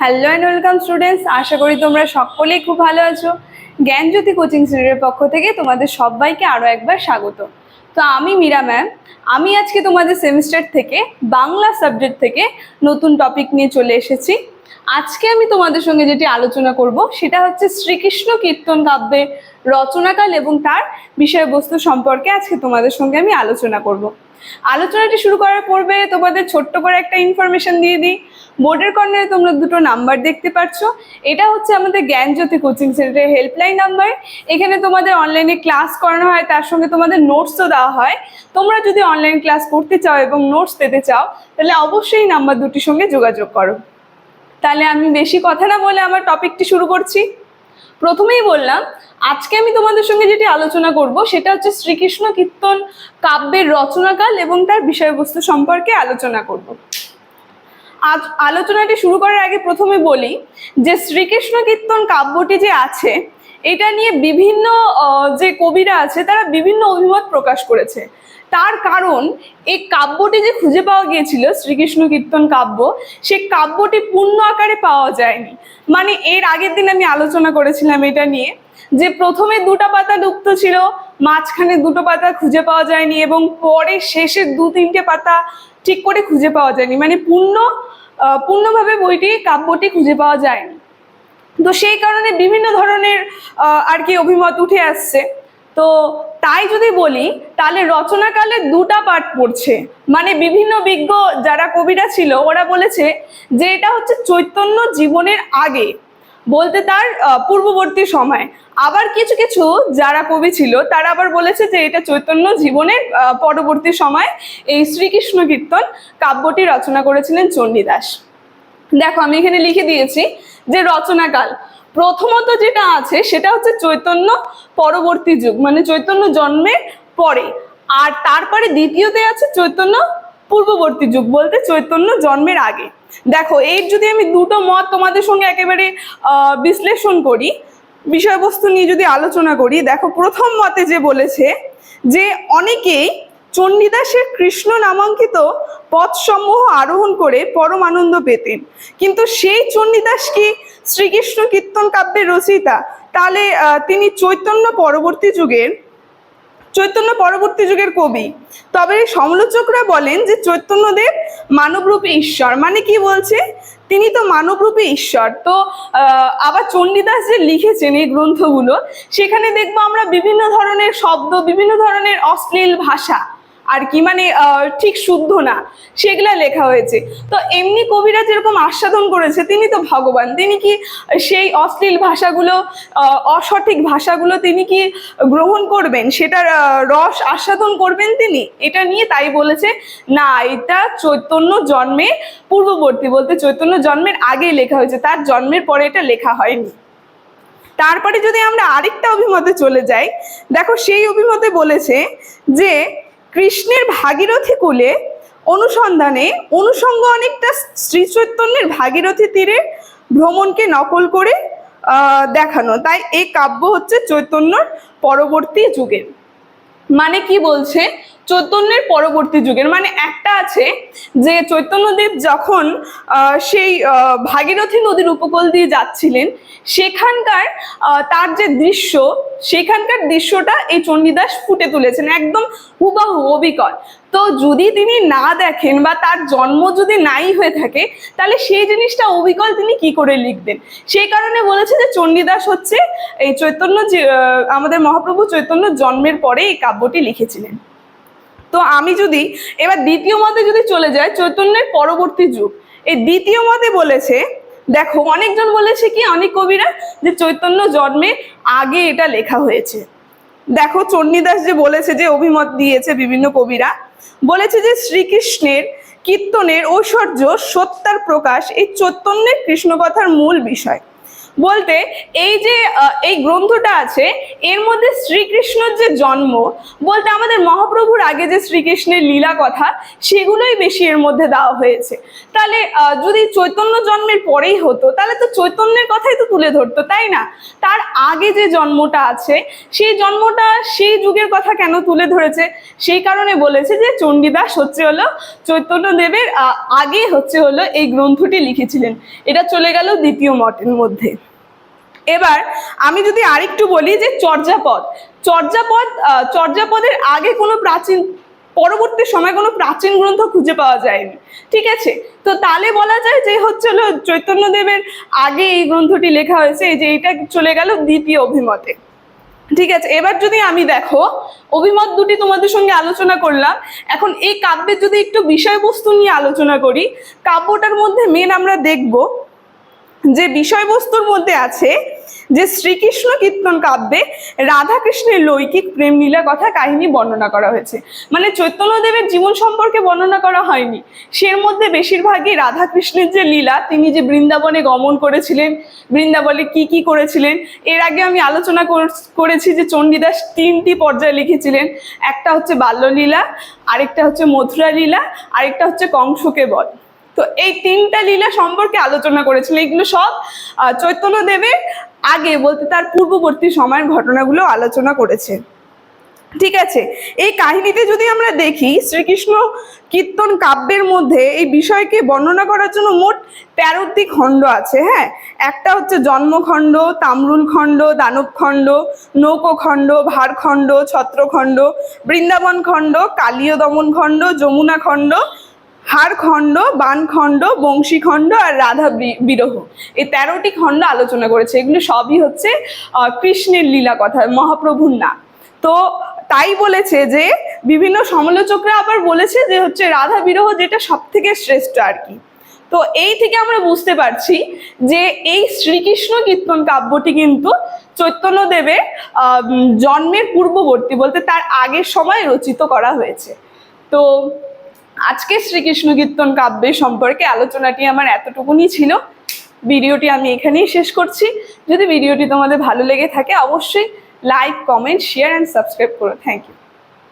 Hello and welcome students, আশা করি তোমরা সকলেই খুব ভালো আছো। জ্ঞানজ্যোতি কোচিং সেন্টারের পক্ষ থেকে তোমাদের সবাইকে আরও একবার স্বাগত। তো আমি মীরা ম্যাম, আমি আজকে তোমাদের সেমিস্টার থেকে বাংলা সাবজেক্ট থেকে নতুন টপিক নিয়ে চলে এসেছি। আজকে আমি তোমাদের সঙ্গে যেটি আলোচনা করব সেটা হচ্ছে শ্রীকৃষ্ণ কীর্তন কাব্যের রচনাকাল এবং তার বিষয়বস্তু সম্পর্কে আজকে তোমাদের সঙ্গে আমি আলোচনা করব। আলোচনাটি শুরু করার পূর্বে তোমাদের ছোট্ট করে একটা ইনফরমেশন দিয়ে দিই। বোর্ডের কর্নারে তোমরা দুটো নাম্বার দেখতে পাচ্ছ, এটা হচ্ছে আমাদের জ্ঞানজ্যোতি কোচিং সেন্টারের হেল্পলাইন নাম্বার। এখানে তোমাদের অনলাইনে ক্লাস করানো হয়, তার সঙ্গে তোমাদের নোটসও দেওয়া হয়। তোমরা যদি অনলাইন ক্লাস করতে চাও এবং নোটস পেতে চাও তাহলে অবশ্যই নাম্বার দুটির সঙ্গে যোগাযোগ করো। তাহলে আমি বেশি কথা না বলে আমার টপিকটি শুরু করছি। প্রথমেই বললাম, আজকে আমি তোমাদের সঙ্গে যেটি আলোচনা করব সেটা হচ্ছে শ্রীকৃষ্ণ কীর্তন কাব্যের রচনাকাল এবং তার বিষয়বস্তু সম্পর্কে আলোচনা করব। আজ আলোচনাটি শুরু করার আগে প্রথমে বলি যে শ্রীকৃষ্ণ কীর্তন কাব্যটি যে আছে এটা নিয়ে বিভিন্ন যে কবিরা আছে তারা বিভিন্ন অভিমত প্রকাশ করেছে। তার কারণ এই কাব্যটি যে খুঁজে পাওয়া গিয়েছিল শ্রীকৃষ্ণ কীর্তন কাব্য, সে কাব্যটি পূর্ণ আকারে পাওয়া যায়নি। মানে এর আগের দিন আমি আলোচনা করেছিলাম এটা নিয়ে যে প্রথমে দুটো পাতা লুপ্ত ছিল, মাঝখানে দুটো পাতা খুঁজে পাওয়া যায়নি এবং পরে শেষের দু তিনটে পাতা ঠিক করে খুঁজে পাওয়া যায়নি, মানে পূর্ণভাবে কাব্যটি খুঁজে পাওয়া যায়নি। তো সেই কারণে বিভিন্ন ধরনের আর কি অভিমত উঠে আসছে। তো তাই যদি বলি তাহলে রচনাকালে দুটা পার্ট পড়ছে, মানে বিভিন্ন বিজ্ঞ যারা কবিরা ছিল ওরা বলেছে যে এটা হচ্ছে চৈতন্য জীবনের আগে, বলতে তার পূর্ববর্তী সময়। আবার কিছু কিছু যারা কবি ছিল তারা আবার বলেছে যে এটা চৈতন্য জীবনের পরবর্তী সময় এই শ্রীকৃষ্ণ কীর্তন কাব্যটি রচনা করেছিলেন চণ্ডীদাস। দেখো আমি এখানে লিখে দিয়েছি যে রচনাকাল প্রথমত যেটা আছে সেটা হচ্ছে চৈতন্য পরবর্তী যুগ, মানে চৈতন্য জন্মের পরে। আর তারপরে দ্বিতীয়তে আছে চৈতন্য পূর্ববর্তী যুগ, বলতে চৈতন্য জন্মের আগে। দেখো এই যদি আমি দুটো মত তোমাদের সঙ্গে একেবারে বিশ্লেষণ করি, বিষয়বস্তু নিয়ে যদি আলোচনা করি, দেখো প্রথম মতে যে বলেছে যে অনেকেই চণ্ডীদাসের কৃষ্ণ নামাঙ্কিত পথসমূহ আরোহণ করে পরম আনন্দ পেতেন, কিন্তু সেই চণ্ডীদাস কি শ্রীকৃষ্ণ কীর্তন কাব্যের রচয়িতা? তাহলে তিনি চৈতন্য পরবর্তী যুগের কবি। তবে সমালোচকরা বলেন যে চৈতন্যদেব মানবরূপী ঈশ্বর। মানে কি বলছে, তিনি তো মানবরূপী ঈশ্বর। তো আবার চণ্ডীদাস যে লিখেছেন এই গ্রন্থগুলো, সেখানে দেখবো আমরা বিভিন্ন ধরনের শব্দ, বিভিন্ন ধরনের অশ্লীল ভাষা আর কি, মানে ঠিক শুদ্ধ না, সেগুলা লেখা হয়েছে। তো এমনি কবিরা যেরকম আস্বাদন করেছে, তিনি তো ভগবান, তিনি কি সেই অশ্লীল ভাষাগুলো, অসঠিক ভাষাগুলো তিনি কি গ্রহণ করবেন, সেটার রস আস্বাদন করবেন তিনি? এটা নিয়ে তাই বলেছে না, এটা চৈতন্য জন্মের পূর্ববর্তী, বলতে চৈতন্য জন্মের আগে লেখা হয়েছে, তার জন্মের পরে এটা লেখা হয়নি। তারপরে যদি আমরা আরেকটা অভিমতে চলে যাই, দেখো সেই অভিমতে বলেছে যে কৃষ্ণের ভাগীরথী কূলে অনুসন্ধানে অনুষঙ্গ অনেকটা শ্রী চৈতন্যের ভাগীরথী তীরে ভ্রমণকে নকল করে দেখানো, তাই এই কাব্য হচ্ছে চৈতন্যর পরবর্তী যুগের। মানে কি বলছে, চৈতন্যের পরবর্তী যুগের, মানে একটা আছে যে চৈতন্যদেব যখন সেই ভাগীরথী নদীর উপকূল দিয়ে যাচ্ছিলেন, সেখানকার তার যে দৃশ্য, সেখানকার দৃশ্যটা এই চণ্ডীদাস ফুটে তুলেছেন একদম হুবাহু অবিকল। তো যদি তিনি না দেখেন বা তার জন্ম যদি নাই হয়ে থাকে, তাহলে সেই জিনিসটা অবিকল তিনি কি করে লিখবেন? সেই কারণে বলেছে যে চণ্ডীদাস হচ্ছে এই চৈতন্য, যে আমাদের মহাপ্রভু চৈতন্য জন্মের পরে এই কাব্যটি লিখেছিলেন। তো আমি যদি এবার দ্বিতীয় মতে যদি চলে যায়, চৈতন্যের পরবর্তী যুগ, এই দ্বিতীয় মতে বলেছে, দেখো অনেকজন বলেছে কি, অনেক কবিরা, যে চৈতন্য জন্মের আগে এটা লেখা হয়েছে। দেখো চণ্ডীদাস যে বলেছে, যে অভিমত দিয়েছে বিভিন্ন কবিরা, বলেছে যে শ্রীকৃষ্ণের কীর্তনের ঐশ্বর্য সত্যার প্রকাশ এই চৈতন্যের কৃষ্ণ কথার মূল বিষয়। বলতে এই যে এই গ্রন্থটা আছে এর মধ্যে শ্রীকৃষ্ণর যে জন্ম, বলতে আমাদের মহাপ্রভুর আগে যে শ্রীকৃষ্ণের লীলা কথা সেগুলোই বেশি এর মধ্যে দেওয়া হয়েছে। তাহলে যদি চৈতন্য জন্মের পরেই হতো তাহলে তো চৈতন্যের কথাই তো তুলে ধরতো, তাই না? তার আগে যে জন্মটা আছে সেই জন্মটা সেই যুগের কথা কেন তুলে ধরেছে? সেই কারণে বলেছে যে চণ্ডীদাস হচ্ছে হলো চৈতন্যদেবের আগে হচ্ছে হলো এই গ্রন্থটি লিখেছিলেন। এটা চলে গেল দ্বিতীয় মঠের মধ্যে। এবার আমি যদি আরেকটু বলি যে চর্যাপদের আগে কোনো পরবর্তী সময় কোনো প্রাচীন গ্রন্থ খুঁজে পাওয়া যায়নি, ঠিক আছে? তো তাহলে বলা যায় যে হচ্ছে হলো চৈতন্যদেবের আগে এই গ্রন্থটি লেখা হয়েছে। এই যে এটা চলে গেল দ্বিতীয় অভিমতে, ঠিক আছে? এবার যদি আমি দেখো অভিমত দুটি তোমাদের সঙ্গে আলোচনা করলাম, এখন এই কাব্যের যদি একটু বিষয়বস্তু নিয়ে আলোচনা করি, কাব্যটার মধ্যে মেন আমরা দেখব যে বিষয়বস্তুর মধ্যে আছে যে শ্রীকৃষ্ণ কীর্তন কাব্যে রাধাকৃষ্ণের লৈকিক প্রেম লীলা কথা কাহিনী বর্ণনা করা হয়েছে। মানে চৈতন্যদেবের জীবন সম্পর্কে বর্ণনা করা হয়নি, সের মধ্যে বেশিরভাগই রাধাকৃষ্ণের যে লীলা, তিনি যে বৃন্দাবনে গমন করেছিলেন, বৃন্দাবনে কি কি করেছিলেন। এর আগে আমি আলোচনা করেছি যে চণ্ডীদাস 3টি পর্যায়ে লিখেছিলেন, একটা হচ্ছে বাল্যলীলা, আরেকটা হচ্ছে মথুরা লীলা, আরেকটা হচ্ছে কংসকে বধ। তো এই 3টা লীলা সম্পর্কে আলোচনা করেছিলেন। এগুলো সব চৈতন্যদেবের আগে, বলতে তার পূর্ববর্তী সময়ের ঘটনাগুলো আলোচনা করেছে, ঠিক আছে? এই কাহিনীতে যদি আমরা দেখি শ্রীকৃষ্ণ কীর্তন কাব্যের মধ্যে এই বিষয়কে বর্ণনা করার জন্য মোট 13টি খণ্ড আছে। হ্যাঁ, একটা হচ্ছে জন্মখণ্ড, তাম্রুল খণ্ড, দানব খণ্ড, নৌকখণ্ড, ভারখণ্ড, ছত্রখণ্ড, বৃন্দাবন খণ্ড, কালীয় দমন খণ্ড, যমুনা খণ্ড, হারখণ্ড, বানখণ্ড, বংশীখণ্ড আর রাধা বিরহ। এই 13টি খণ্ড আলোচনা করেছে। এগুলো সবই হচ্ছে কৃষ্ণের লীলা কথা, মহাপ্রভুর না। তো তাই বলেছে যে বিভিন্ন সমালোচকরা আবার বলেছে যে হচ্ছে রাধা বিরহ যেটা সব থেকে শ্রেষ্ঠ আর কি। তো এই থেকে আমরা বুঝতে পারছি যে এই শ্রীকৃষ্ণ কীর্তন কাব্যটি কিন্তু চৈতন্যদেবের জন্মের পূর্ববর্তী, বলতে তার আগের সময় রচিত করা হয়েছে। তো আজকে শ্রীকৃষ্ণ কীর্তন কাব্যের সম্পর্কে আলোচনাটি আমার এতটুকুনি ছিল। ভিডিওটি আমি এখানেই শেষ করছি। যদি ভিডিওটি তোমাদের ভালো লেগে থাকে অবশ্যই like, comment, share and subscribe করো। Thank you.